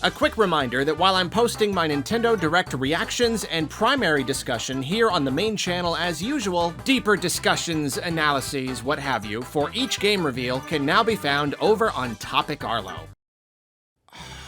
A quick reminder that while I'm posting my Nintendo Direct reactions and primary discussion here on the main channel as usual, deeper discussions, analyses, what have you, for each game reveal can now be found over on Topic Arlo.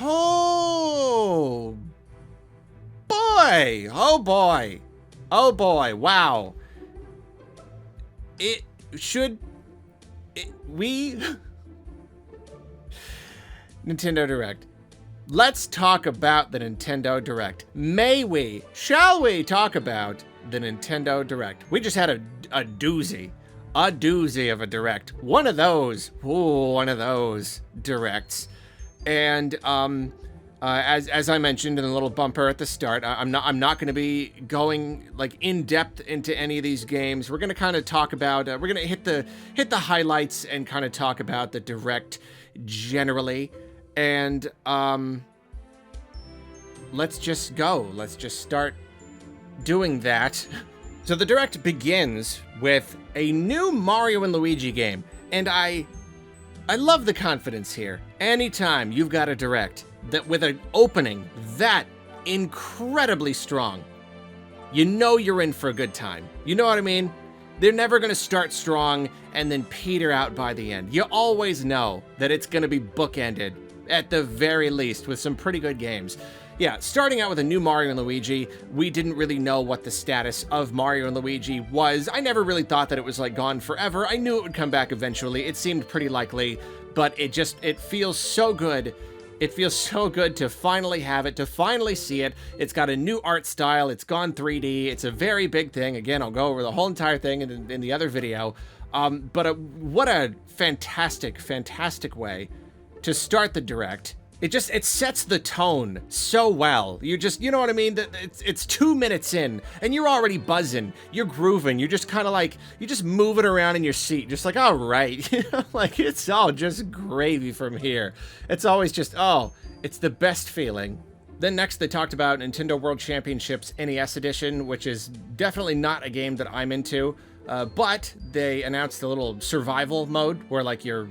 Oh boy! Oh boy! Oh boy, wow. Nintendo Direct. Let's talk about the Nintendo Direct. Shall we talk about the Nintendo Direct? We just had a doozy of a Direct. One of those Directs. And as I mentioned in the little bumper at the start, I'm not going to be going like in depth into any of these games. We're going to kind of talk about we're going to hit the highlights and kind of talk about the Direct generally. And let's just go. Let's just start doing that. So the Direct begins with a new Mario and Luigi game, and I love the confidence here. Anytime you've got a Direct that with an opening that incredibly strong, you know you're in for a good time. You know what I mean? They're never going to start strong and then peter out by the end. You always know that it's going to be bookended at the very least with some pretty good games. Yeah, starting out with a new Mario and Luigi, we didn't really know what the status of Mario and Luigi was. I never really thought that it was like gone forever. I knew it would come back eventually. It seemed pretty likely, but it feels so good. It feels so good to finally have it, to finally see it. It's got a new art style. It's gone 3D. It's a very big thing. Again, I'll go over the whole entire thing in the other video. But what a fantastic, fantastic way to start the Direct. It sets the tone so well. You know what I mean? It's 2 minutes in and you're already buzzing. You're grooving. You're just kind of like, you're just moving around in your seat. Just like, all right. Like it's all just gravy from here. It's always just, it's the best feeling. Then next they talked about Nintendo World Championships NES Edition, which is definitely not a game that I'm into. But they announced a little survival mode where like you're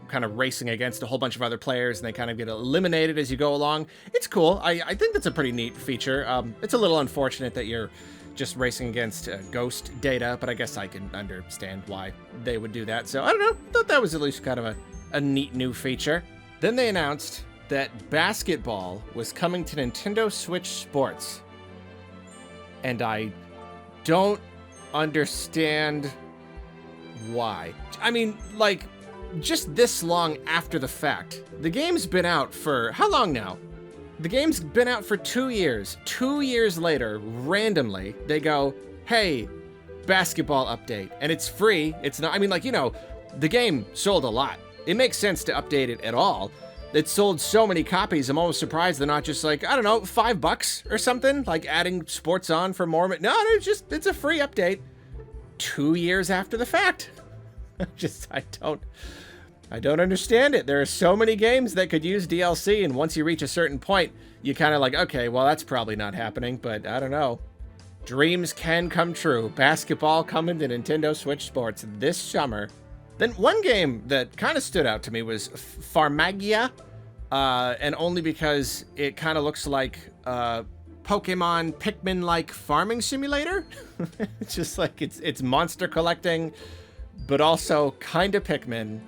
kind of racing against a whole bunch of other players and they kind of get eliminated as you go along. It's cool. I think that's a pretty neat feature. It's a little unfortunate that you're just racing against ghost data, but I guess I can understand why they would do that. So I don't know. I thought that was at least kind of a neat new feature. Then they announced that basketball was coming to Nintendo Switch Sports. And I don't understand why. I mean, like, just this long after the fact. The game's been out for how long now? The game's been out for 2 years. 2 years later, randomly, they go, hey, basketball update. And it's free. It's not, I mean, like, you know, the game sold a lot. It makes sense to update it at all. It sold so many copies, I'm almost surprised they're not just like, I don't know, $5 or something, like adding sports on for more. No, it's a free update. 2 years after the fact. I don't understand it. There are so many games that could use DLC, and once you reach a certain point, you kind of like, okay, well, that's probably not happening, but I don't know. Dreams can come true. Basketball coming to Nintendo Switch Sports this summer. Then one game that kind of stood out to me was Farmagia, and only because it kind of looks like Pokemon Pikmin-like farming simulator. It's just like it's monster collecting, but also kind of Pikmin,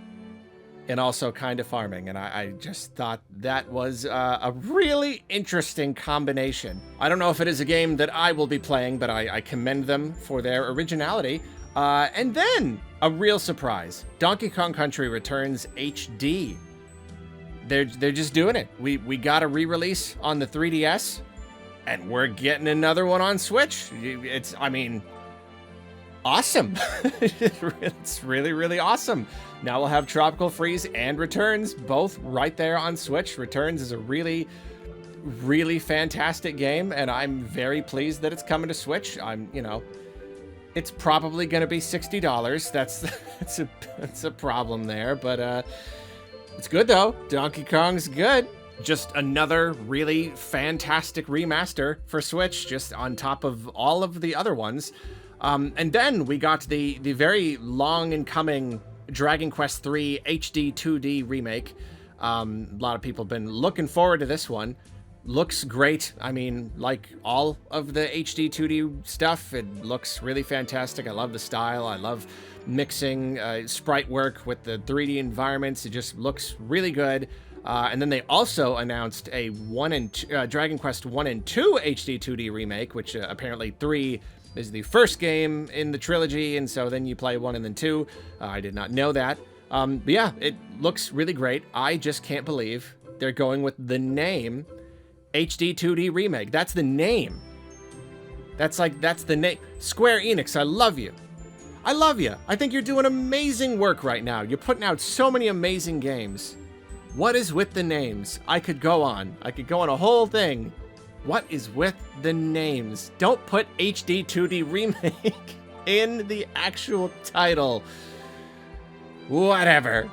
and also kind of farming. And I just thought that was a really interesting combination. I don't know if it is a game that I will be playing, but I commend them for their originality. And then, a real surprise, Donkey Kong Country Returns HD. They're just doing it. We got a re-release on the 3DS, and we're getting another one on Switch. It's, I mean, awesome. It's really, really awesome. Now we'll have Tropical Freeze and Returns both right there on Switch. Returns is a really, really fantastic game, and I'm very pleased that it's coming to Switch. It's probably going to be $60. That's a problem there, but it's good though. Donkey Kong's good. Just another really fantastic remaster for Switch, just on top of all of the other ones. And then we got the very long and coming Dragon Quest III HD 2D remake. A lot of people have been looking forward to this one. Looks great. I mean, like all of the HD 2D stuff, it looks really fantastic. I love the style. I love mixing sprite work with the 3D environments. It just looks really good. And then they also announced a Dragon Quest 1 and 2 HD 2D remake, which apparently 3 is the first game in the trilogy, and so then you play 1 and then 2. I did not know that. But yeah, it looks really great. I just can't believe they're going with the name HD 2D remake. That's the name. That's the name. Square Enix, I love you. I love you. I think you're doing amazing work right now. You're putting out so many amazing games. What is with the names? I could go on a whole thing. What is with the names? Don't put HD 2D remake in the actual title. Whatever.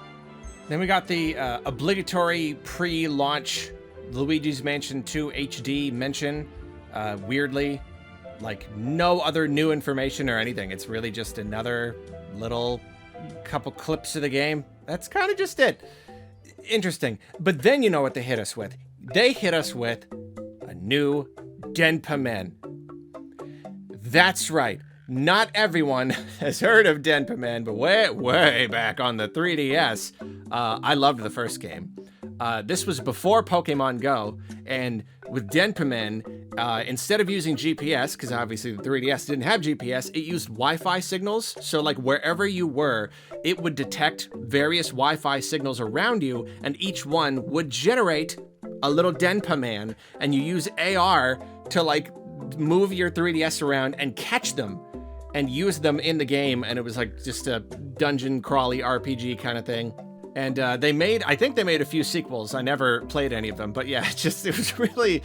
Then we got the obligatory pre-launch Luigi's Mansion 2 HD mention. Weirdly, like no other new information or anything. It's really just another little couple clips of the game. That's kind of just it. Interesting. But then you know what they hit us with? They hit us with a new Denpa. That's right. Not everyone has heard of Denpa, but way back on the 3DS, I loved the first game. This was before Pokemon Go, and with Denpa, instead of using GPS, because obviously the 3DS didn't have GPS, it used Wi-Fi signals. So like wherever you were, it would detect various Wi-Fi signals around you, and each one would generate a little Denpa, and you use AR to like move your 3DS around and catch them and use them in the game. And it was like just a dungeon crawly RPG kind of thing. And I think they made a few sequels. I never played any of them, but yeah, it was really,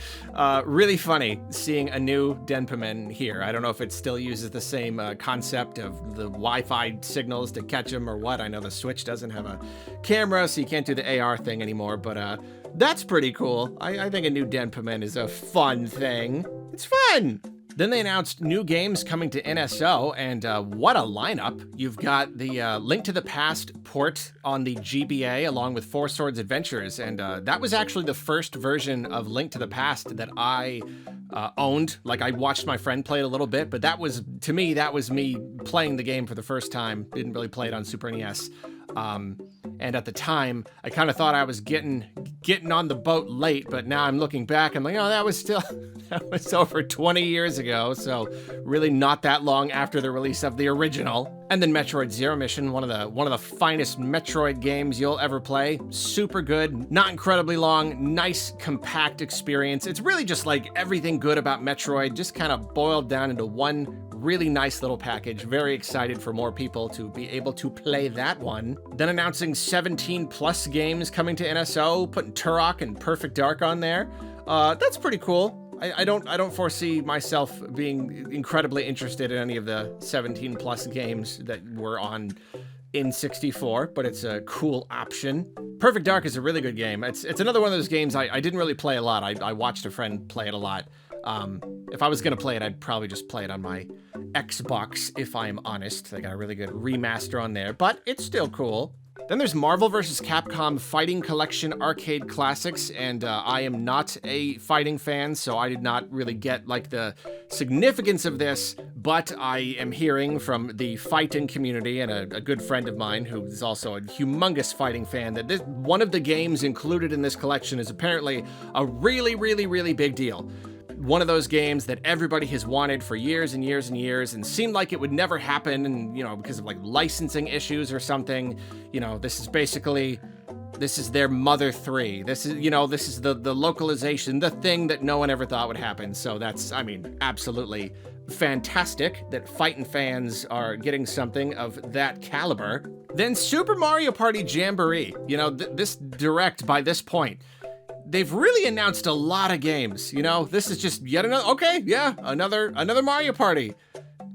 really funny seeing a new Denpa here. I don't know if it still uses the same concept of the Wi-Fi signals to catch them or what. I know the Switch doesn't have a camera, so you can't do the AR thing anymore, but that's pretty cool. I think a new Denpa is a fun thing. It's fun! Then they announced new games coming to NSO, and what a lineup. You've got the Link to the Past port on the GBA along with Four Swords Adventures, and that was actually the first version of Link to the Past that I owned. Like, I watched my friend play it a little bit, but that was me playing the game for the first time. Didn't really play it on Super NES. And at the time, I kind of thought I was getting on the boat late, but now I'm looking back, I'm like, oh, that was over 20 years ago, so really not that long after the release of the original. And then Metroid Zero Mission, one of the finest Metroid games you'll ever play. Super good, not incredibly long, nice, compact experience. It's really just like everything good about Metroid, just kind of boiled down into one really nice little package. Very excited for more people to be able to play that one. Then announcing 17 plus games coming to NSO, putting Turok and Perfect Dark on there. That's pretty cool. I don't foresee myself being incredibly interested in any of the 17 plus games that were on N64, but it's a cool option. Perfect Dark is a really good game. It's another one of those games I didn't really play a lot. I watched a friend play it a lot. If I was gonna play it, I'd probably just play it on my Xbox, if I'm honest. They got a really good remaster on there, but it's still cool. Then there's Marvel vs. Capcom Fighting Collection Arcade Classics, and I am not a fighting fan, so I did not really get like the significance of this, but I am hearing from the fighting community and a good friend of mine who is also a humongous fighting fan that one of the games included in this collection is apparently a really, really, really big deal. One of those games that everybody has wanted for years and years and years and seemed like it would never happen, and, you know, because of like licensing issues or something. You know, this is their Mother 3. This is the localization, the thing that no one ever thought would happen. So that's, I mean, absolutely fantastic that fighting fans are getting something of that caliber. Then Super Mario Party Jamboree. You know, this Direct by this point, they've really announced a lot of games. You know, this is just yet another, okay, yeah, another Mario Party.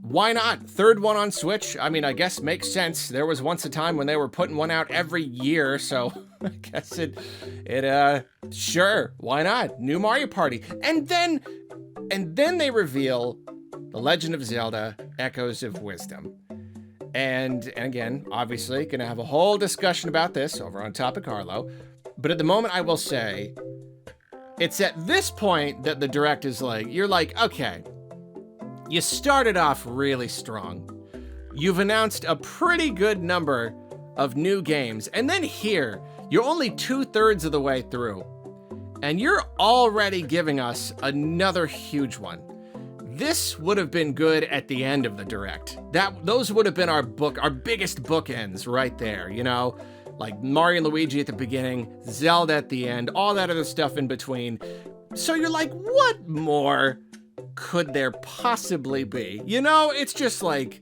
Why not? Third one on Switch. I mean, I guess makes sense. There was once a time when they were putting one out every year, so I guess sure, why not? New Mario Party. And then they reveal The Legend of Zelda: Echoes of Wisdom. And again, obviously, gonna have a whole discussion about this over on Topic Harlow. But at the moment, I will say, it's at this point that the direct is like, you're like, okay, you started off really strong. You've announced a pretty good number of new games. And then here, you're only 2/3 of the way through. And you're already giving us another huge one. This would have been good at the end of the direct. Those would have been our biggest bookends right there, you know? Like Mario and Luigi at the beginning, Zelda at the end, all that other stuff in between. So you're like, what more could there possibly be? You know, it's just like,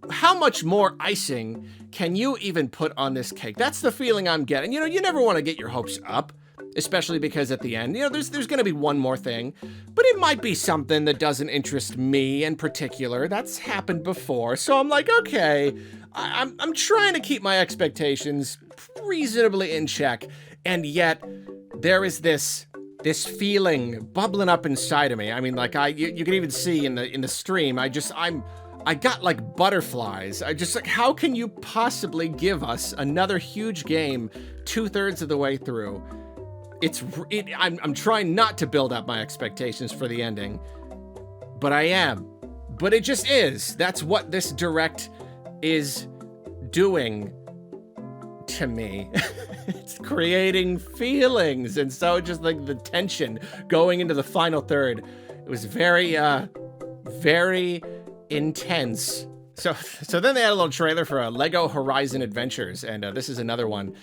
how much more icing can you even put on this cake? That's the feeling I'm getting. You know, you never want to get your hopes up, especially because at the end, you know, there's going to be one more thing, but it might be something that doesn't interest me in particular. That's happened before. So I'm like, okay, I'm trying to keep my expectations reasonably in check. And yet there is this feeling bubbling up inside of me. I mean, like you can even see in the stream, I got like butterflies. I just like, how can you possibly give us another huge game 2/3 of the way through? I'm trying not to build up my expectations for the ending, but I am. But it just is. That's what this direct is doing to me. It's creating feelings. And so just like the tension going into the final third, it was very, very intense. So then they had a little trailer for Lego Horizon Adventures, and this is another one.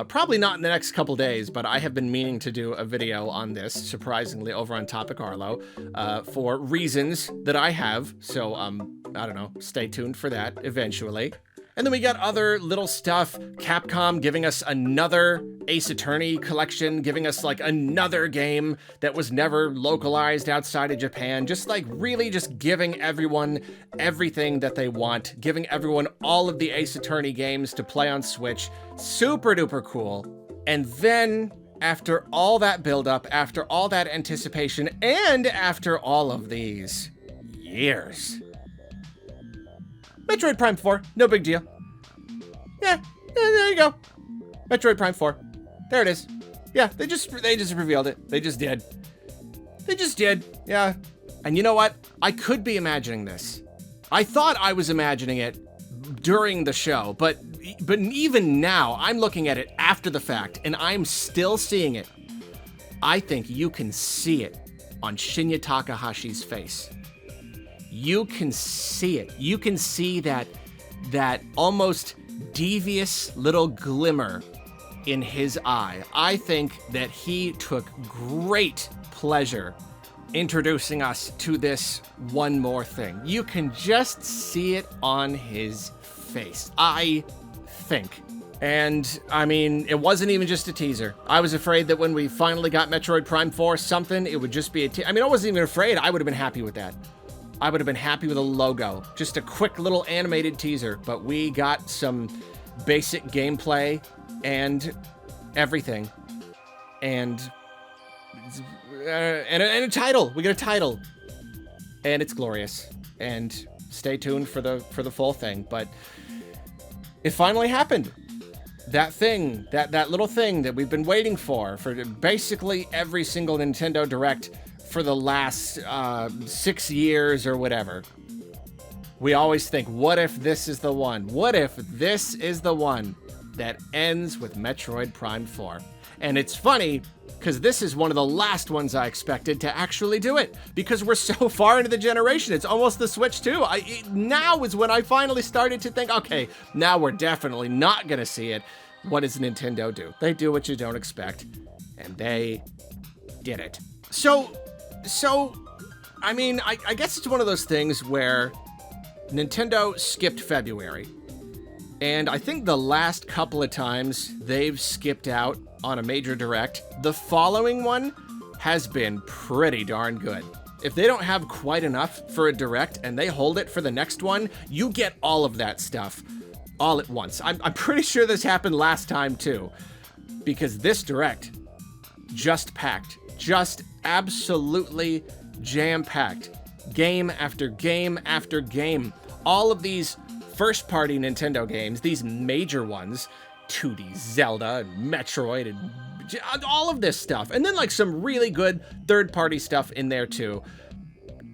Probably not in the next couple days, but I have been meaning to do a video on this, surprisingly, over on Topic Arlo, for reasons that I have. So, I don't know, stay tuned for that eventually. And then we got other little stuff. Capcom giving us another Ace Attorney collection, giving us like another game that was never localized outside of Japan. Just like really just giving everyone everything that they want, giving everyone all of the Ace Attorney games to play on Switch. Super duper cool. And then after all that buildup, after all that anticipation, and after all of these years, Metroid Prime 4, no big deal. Yeah, there you go. Metroid Prime 4. There it is. Yeah, they just revealed it. They just did. Yeah. And you know what? I could be imagining this. I thought I was imagining it during the show, but even now, I'm looking at it after the fact, and I'm still seeing it. I think you can see it on Shinya Takahashi's face. You can see it. You can see that almost devious little glimmer in his eye. I think that he took great pleasure introducing us to this one more thing. You can just see it on his face, I think. And, I mean, it wasn't even just a teaser. I was afraid that when we finally got Metroid Prime 4 something, it would just be I mean, I wasn't even afraid. I would have been happy with that. I would have been happy with a logo. Just a quick little animated teaser. But we got some basic gameplay and everything. And a title. We get a title. And it's glorious. And stay tuned for the full thing. But it finally happened. That thing, that little thing that we've been waiting for basically every single Nintendo Direct for the last 6 years or whatever. We always think, what if this is the one? What if this is the one that ends with Metroid Prime 4? And it's funny, because this is one of the last ones I expected to actually do it, because we're so far into the generation. It's almost the Switch 2. Now is when I finally started to think, okay, now we're definitely not going to see it. What does Nintendo do? They do what you don't expect, and they did it. So, I mean, I guess it's one of those things where Nintendo skipped February. And I think the last couple of times they've skipped out on a major direct, the following one has been pretty darn good. If they don't have quite enough for a direct and they hold it for the next one, you get all of that stuff all at once. I'm pretty sure this happened last time too, because this direct just packed, just absolutely jam-packed. Game after game after game. All of these first-party Nintendo games, these major ones, 2D Zelda and Metroid and all of this stuff. And then like some really good third-party stuff in there too.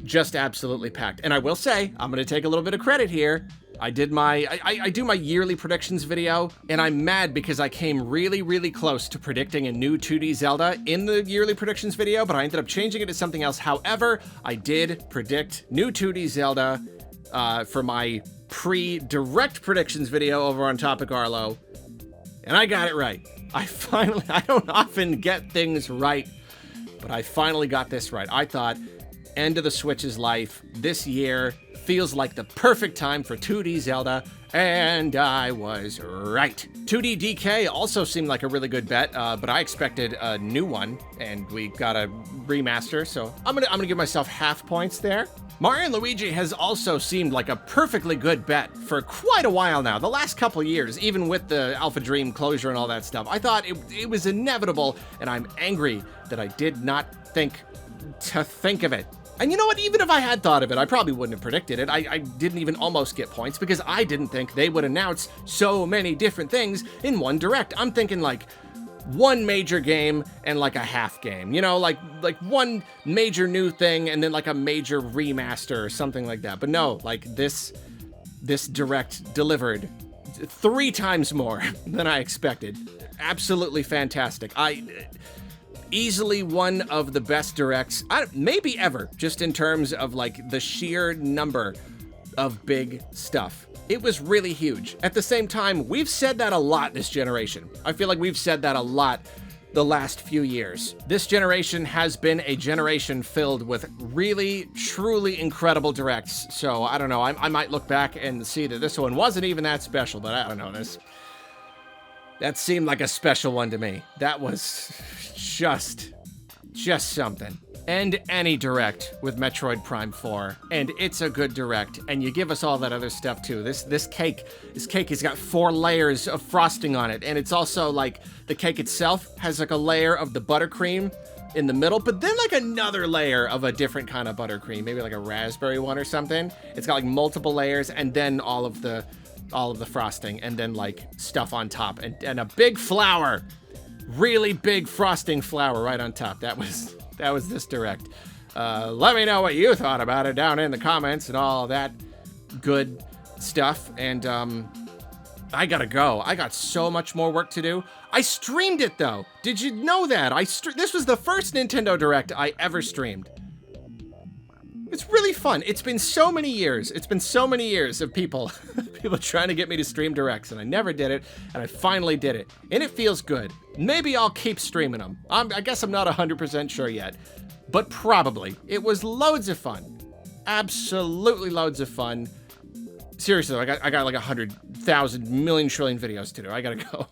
Just absolutely packed. And I will say, I'm going to take a little bit of credit here. I do my yearly predictions video, and I'm mad because I came really, really close to predicting a new 2D Zelda in the yearly predictions video, but I ended up changing it to something else. However, I did predict new 2D Zelda for my pre-direct predictions video over on Topic Arlo, and I got it right. I don't often get things right, but I finally got this right. I thought end of the Switch's life this year feels like the perfect time for 2D Zelda, and I was right. 2D DK also seemed like a really good bet, but I expected a new one, and we got a remaster, so I'm gonna give myself half points there. Mario & Luigi has also seemed like a perfectly good bet for quite a while now. The last couple years, even with the Alpha Dream closure and all that stuff, I thought it was inevitable, and I'm angry that I did not think of it. And you know what? Even if I had thought of it, I probably wouldn't have predicted it. I didn't even almost get points because I didn't think they would announce so many different things in one direct. I'm thinking like one major game and like a half game, you know, like one major new thing and then like a major remaster or something like that. But no, like this direct delivered 3 times more than I expected. Absolutely fantastic. Easily one of the best directs, maybe ever, just in terms of like the sheer number of big stuff. It was really huge. At the same time, we've said that a lot this generation. I feel like we've said that a lot the last few years. This generation has been a generation filled with really, truly incredible directs. So I don't know, I might look back and see that this one wasn't even that special, but I don't know, that seemed like a special one to me. That was just something. And any direct with Metroid Prime 4, and it's a good direct, and you give us all that other stuff too. This cake has got 4 layers of frosting on it, and it's also like the cake itself has like a layer of the buttercream in the middle, but then like another layer of a different kind of buttercream, maybe like a raspberry one or something. It's got like multiple layers, and then all of the frosting, and then like stuff on top, and a big flower, really big frosting flower right on top. That was this direct. Let me know what you thought about it down in the comments and all that good stuff. And I gotta go. I got so much more work to do. I streamed it though. Did you know that? This was the first Nintendo Direct I ever streamed. It's really fun. It's been so many years. It's been so many years of people trying to get me to stream directs, and I never did it, and I finally did it. And it feels good. Maybe I'll keep streaming them. I guess I'm not 100% sure yet, but probably. It was loads of fun. Absolutely loads of fun. Seriously, I got like 100,000 million trillion videos to do. I gotta go.